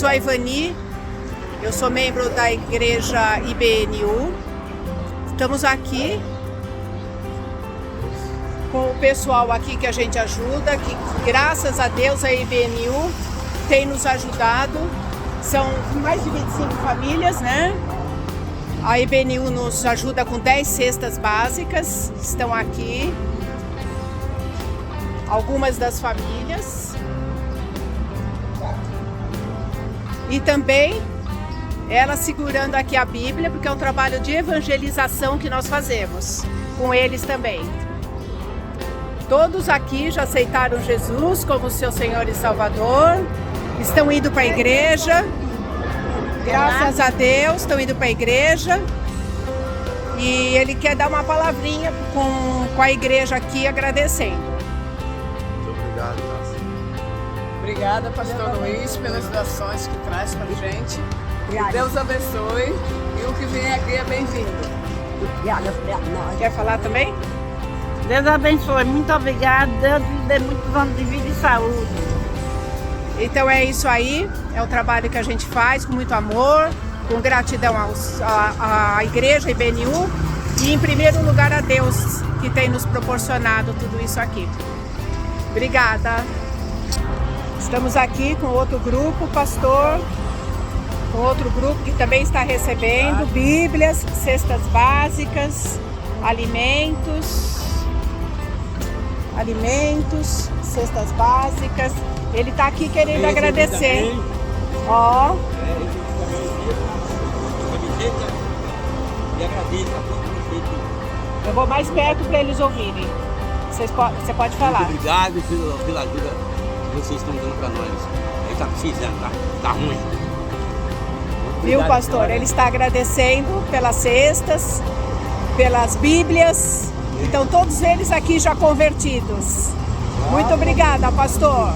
sou a Ivani, eu sou membro da igreja IBNU. Estamos aqui com o pessoal aqui que a gente ajuda, que graças a Deus a IBNU tem nos ajudado. São mais de 25 famílias, né? A IBNU nos ajuda com 10 cestas básicas, estão aqui algumas das famílias. E também ela segurando aqui a Bíblia, porque é um trabalho de evangelização que nós fazemos com eles também. Todos aqui já aceitaram Jesus como seu Senhor e Salvador, estão indo para a igreja. Graças a Deus, estão indo para a igreja e ele quer dar uma palavrinha com a igreja aqui, agradecendo. Muito obrigado, Pastor. Obrigada, Pastor Luiz, pelas doações que traz para a gente. Que Deus abençoe e o que vem aqui é bem-vindo. Quer falar também? Deus abençoe, muito obrigada, Deus lhe dê muitos anos de vida e saúde. Então é isso aí, é o trabalho que a gente faz com muito amor, com gratidão à igreja IBNU e em primeiro lugar a Deus que tem nos proporcionado tudo isso aqui. Obrigada. Estamos aqui com outro grupo, pastor, com outro grupo que também está recebendo Bíblias, cestas básicas, alimentos, cestas básicas. Ele está aqui querendo agradecer. Ó. Eu vou mais perto para eles ouvirem. Você pode falar. Muito obrigado pela ajuda que vocês estão dando para nós. Ele está precisando, tá ruim. Viu, pastor? Ele está agradecendo pelas cestas, pelas Bíblias. Então, todos eles aqui já convertidos. Muito obrigada, pastor.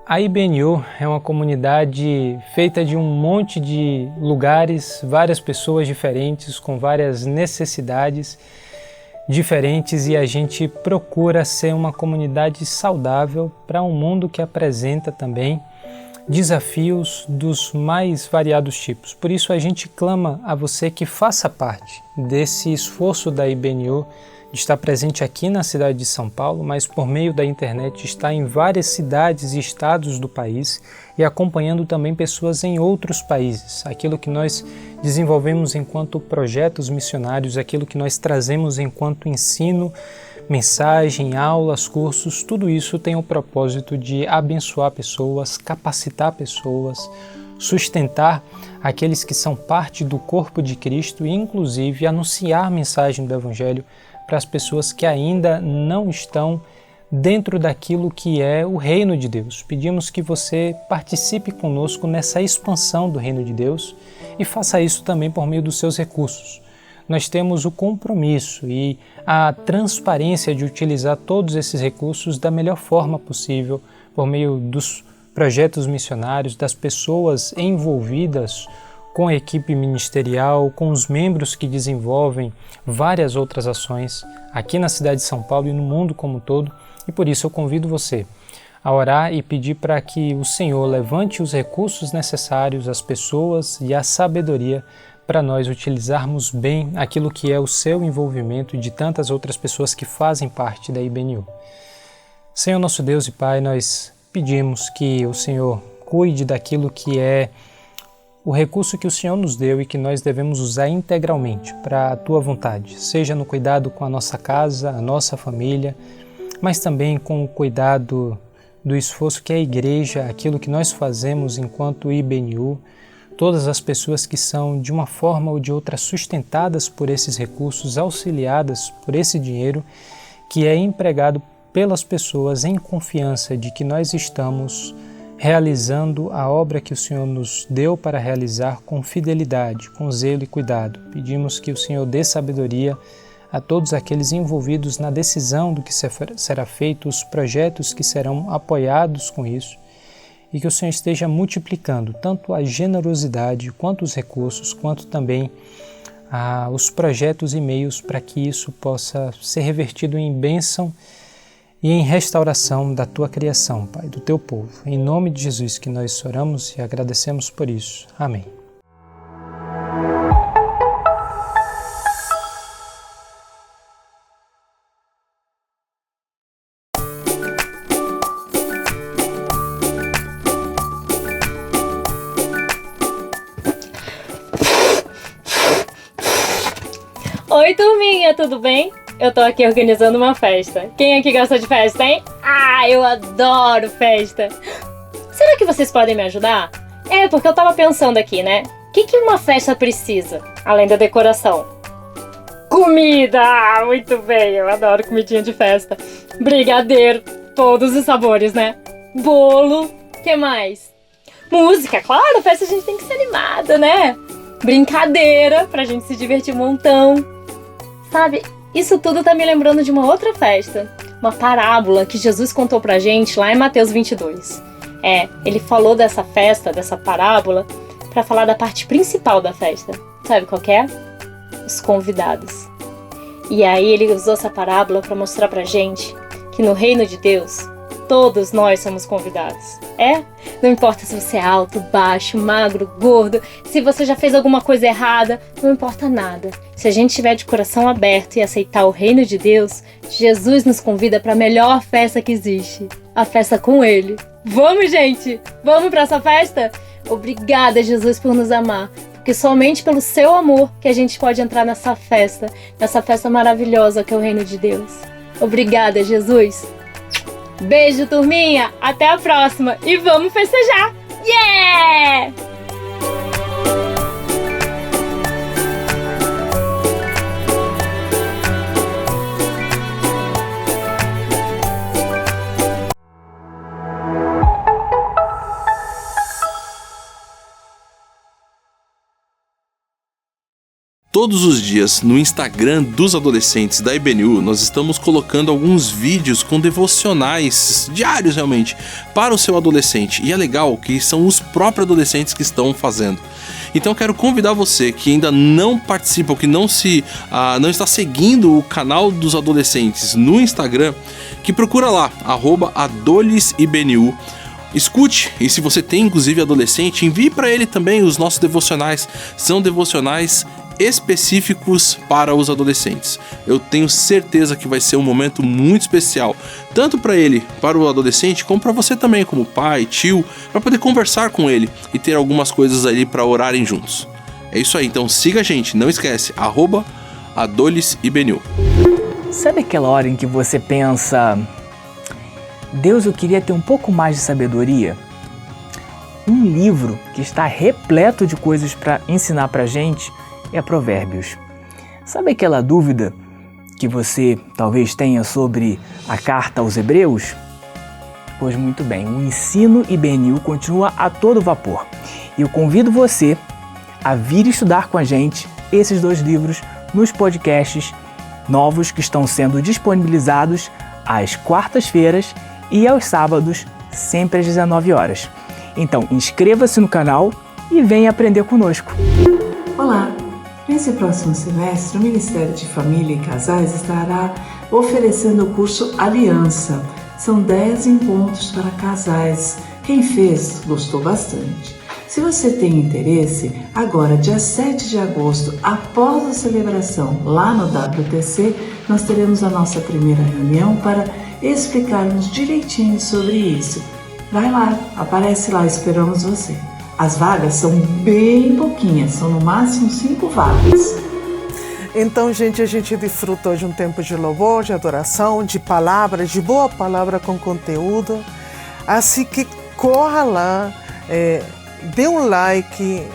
A IBNU é uma comunidade feita de um monte de lugares, várias pessoas diferentes, com várias necessidades diferentes, e a gente procura ser uma comunidade saudável para um mundo que apresenta também desafios dos mais variados tipos. Por isso a gente clama a você que faça parte desse esforço da IBNU de estar presente aqui na cidade de São Paulo, mas por meio da internet está em várias cidades e estados do país e acompanhando também pessoas em outros países. Aquilo que nós desenvolvemos enquanto projetos missionários, aquilo que nós trazemos enquanto ensino, mensagem, aulas, cursos, tudo isso tem o propósito de abençoar pessoas, capacitar pessoas, sustentar aqueles que são parte do corpo de Cristo e inclusive anunciar a mensagem do Evangelho para as pessoas que ainda não estão dentro daquilo que é o reino de Deus. Pedimos que você participe conosco nessa expansão do reino de Deus e faça isso também por meio dos seus recursos. Nós temos o compromisso e a transparência de utilizar todos esses recursos da melhor forma possível, por meio dos projetos missionários, das pessoas envolvidas com a equipe ministerial, com os membros que desenvolvem várias outras ações aqui na cidade de São Paulo e no mundo como um todo. E por isso eu convido você a orar e pedir para que o Senhor levante os recursos necessários, as pessoas e a sabedoria para nós utilizarmos bem aquilo que é o seu envolvimento e de tantas outras pessoas que fazem parte da IBNU. Senhor nosso Deus e Pai, nós pedimos que o Senhor cuide daquilo que é o recurso que o Senhor nos deu e que nós devemos usar integralmente para a Tua vontade, seja no cuidado com a nossa casa, a nossa família, mas também com o cuidado do esforço que é a igreja, aquilo que nós fazemos enquanto IBNU, todas as pessoas que são de uma forma ou de outra sustentadas por esses recursos, auxiliadas por esse dinheiro que é empregado pelas pessoas em confiança de que nós estamos realizando a obra que o Senhor nos deu para realizar com fidelidade, com zelo e cuidado. Pedimos que o Senhor dê sabedoria a todos aqueles envolvidos na decisão do que será feito, os projetos que serão apoiados com isso, e que o Senhor esteja multiplicando tanto a generosidade, quanto os recursos, quanto também os projetos e meios para que isso possa ser revertido em bênção e em restauração da tua criação, Pai, do teu povo. Em nome de Jesus que nós oramos e agradecemos por isso. Amém. Oi, turminha, tudo bem? Eu tô aqui organizando uma festa. Quem aqui gosta de festa, hein? Ah, eu adoro festa! Será que vocês podem me ajudar? Porque eu tava pensando aqui, né? O que uma festa precisa, além da decoração? Comida! Ah, muito bem, eu adoro comidinha de festa. Brigadeiro, todos os sabores, né? Bolo, que mais? Música, claro, a festa a gente tem que ser animada, né? Brincadeira, pra gente se divertir um montão. Sabe, isso tudo tá me lembrando de uma outra festa. Uma parábola que Jesus contou pra gente lá em Mateus 22. Ele falou dessa festa, dessa parábola, pra falar da parte principal da festa. Sabe qual que é? Os convidados. E aí ele usou essa parábola pra mostrar pra gente que no reino de Deus, todos nós somos convidados. Não importa se você é alto, baixo, magro, gordo, se você já fez alguma coisa errada, não importa nada. Se a gente tiver de coração aberto e aceitar o reino de Deus, Jesus nos convida para a melhor festa que existe, a festa com Ele. Vamos, gente! Vamos para essa festa? Obrigada, Jesus, por nos amar, porque somente pelo seu amor que a gente pode entrar nessa festa maravilhosa que é o reino de Deus. Obrigada, Jesus! Beijo, turminha! Até a próxima! E vamos festejar! Yeah! Todos os dias, no Instagram dos adolescentes da IBNU, nós estamos colocando alguns vídeos com devocionais diários realmente para o seu adolescente. E é legal que são os próprios adolescentes que estão fazendo. Então eu quero convidar você que ainda não participa ou que não está seguindo o canal dos adolescentes no Instagram, que procura lá, @adolesibnu. Escute, e se você tem inclusive adolescente, envie para ele também os nossos devocionais. São devocionais específicos para os adolescentes. Eu tenho certeza que vai ser um momento muito especial, tanto para ele, para o adolescente, como para você também, como pai, tio, para poder conversar com ele e ter algumas coisas ali para orarem juntos. É isso aí, então siga a gente, não esquece, @adolesibnu. Sabe aquela hora em que você pensa, Deus, eu queria ter um pouco mais de sabedoria? Um livro que está repleto de coisas para ensinar pra gente é Provérbios. Sabe aquela dúvida que você talvez tenha sobre a carta aos Hebreus? Pois muito bem, o Ensino IBNU continua a todo vapor. E eu convido você a vir estudar com a gente esses 2 livros nos podcasts novos que estão sendo disponibilizados às quartas-feiras e aos sábados, sempre às 19 horas. Então, inscreva-se no canal e venha aprender conosco. Olá! Nesse próximo semestre, o Ministério de Família e Casais estará oferecendo o curso Aliança. São 10 encontros para casais. Quem fez, gostou bastante. Se você tem interesse, agora, dia 7 de agosto, após a celebração lá no WTC, nós teremos a nossa primeira reunião para explicarmos direitinho sobre isso. Vai lá, aparece lá, esperamos você. As vagas são bem pouquinhas, são no máximo 5 vagas. Então, gente, a gente desfrutou de um tempo de louvor, de adoração, de palavras, de boa palavra com conteúdo. Assim que corra lá, dê um like,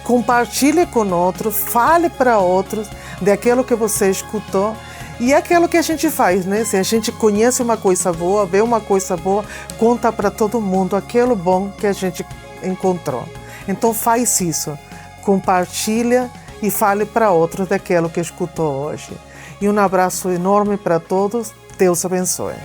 compartilhe com outros, fale para outros daquilo que você escutou. E é aquilo que a gente faz, né? Se a gente conhece uma coisa boa, vê uma coisa boa, conta para todo mundo aquilo bom que a gente encontrou. Então faz isso, compartilha e fale para outros daquilo que escutou hoje. E um abraço enorme para todos, Deus abençoe.